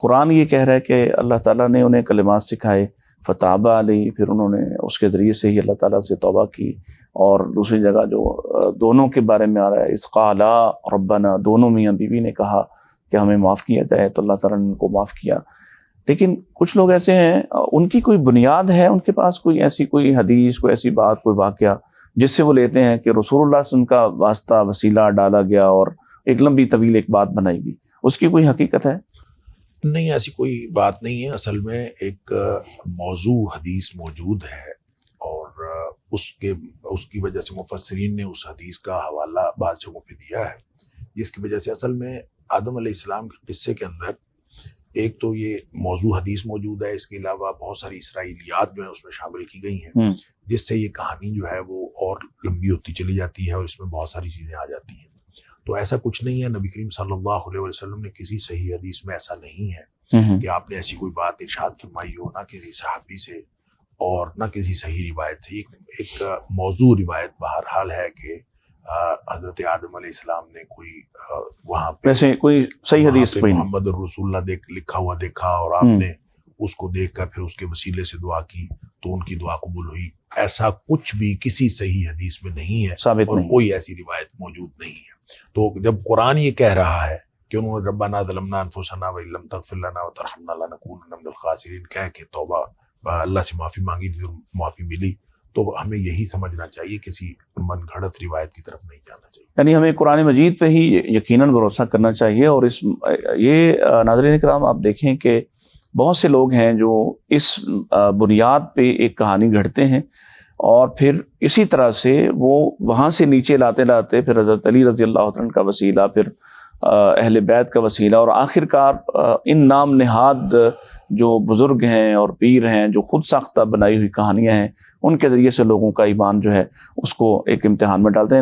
قرآن یہ کہہ رہا ہے کہ اللہ تعالیٰ نے انہیں کلمات سکھائے، فتاب علیہ، پھر انہوں نے اس کے ذریعے سے ہی اللہ تعالیٰ سے توبہ کی. اور دوسری جگہ جو دونوں کے بارے میں آ رہا ہے، اذ قالا ربنا، دونوں میاں بیوی نے کہا کہ ہمیں معاف کیا جائے، تو اللہ تعالیٰ نے ان کو معاف کیا. لیکن کچھ لوگ ایسے ہیں، ان کی کوئی بنیاد ہے، ان کے پاس کوئی ایسی کوئی حدیث، کوئی ایسی بات، کوئی واقعہ جس سے وہ لیتے ہیں کہ رسول اللہ صلی اللہ علیہ وسلم کا واسطہ وسیلہ ڈالا گیا اور ایک لمبی طویل ایک بات بنائی گئی. اس کی کوئی حقیقت ہے؟ نہیں، ایسی کوئی بات نہیں ہے. اصل میں ایک موضوع حدیث موجود ہے، اور اس کی وجہ سے مفسرین نے اس حدیث کا حوالہ بعض جگہوں پہ دیا ہے، جس کی وجہ سے اصل میں آدم علیہ السلام کے قصے کے اندر ایک تو یہ موضوع حدیث موجود ہے، اس کے علاوہ بہت ساری اسرائیلیات جو ہیں اس میں شامل کی گئی ہیں، جس سے یہ کہانی جو ہے وہ اور لمبی ہوتی چلی جاتی ہے اور اس میں بہت ساری چیزیں آ جاتی ہیں. تو ایسا کچھ نہیں ہے. نبی کریم صلی اللہ علیہ وسلم نے کسی صحیح حدیث میں ایسا نہیں ہے کہ آپ نے ایسی کوئی بات ارشاد فرمائی ہو، نہ کسی صحابی سے اور نہ کسی صحیح روایت سے. ایک موضوع روایت بہرحال ہے کہ حضرت آدم علیہ السلام نے کوئی وہاں پہ ویسے کوئی صحیح حدیث کوئی نہیں. محمد الرسول اللہ لکھا ہوا دیکھا، اور آپ نے اس کو دیکھ کر پھر اس کے وسیلے سے دعا کی تو ان کی دعا قبول ہوئی. ایسا کچھ بھی کسی صحیح حدیث میں نہیں ہے، اور کوئی ایسی روایت موجود نہیں ہے. تو جب قرآن یہ کہہ رہا ہے کہ انہوں نے ربنا ظلمنا انفسنا وان لم تغفر لنا وترحمنا لنکونن من الخاسرین کہہ کے توبہ اللہ سے معافی مانگی تو معافی ملی، تو ہمیں یہی سمجھنا چاہیے، کسی من گھڑت روایت کی طرف نہیں جانا چاہیے. یعنی ہمیں قرآن مجید پہ ہی یقیناً بھروسہ کرنا چاہیے. اور یہ ناظرین کرام، آپ دیکھیں کہ بہت سے لوگ ہیں جو اس بنیاد پہ ایک کہانی گھڑتے ہیں، اور پھر اسی طرح سے وہ وہاں سے نیچے لاتے لاتے پھر حضرت علی رضی اللہ عنہ کا وسیلہ، پھر اہل بیت کا وسیلہ، اور آخر کار ان نام نہاد جو بزرگ ہیں اور پیر ہیں جو خود ساختہ بنائی ہوئی کہانیاں ہیں، ان کے ذریعے سے لوگوں کا ایمان جو ہے اس کو ایک امتحان میں ڈالتے ہیں.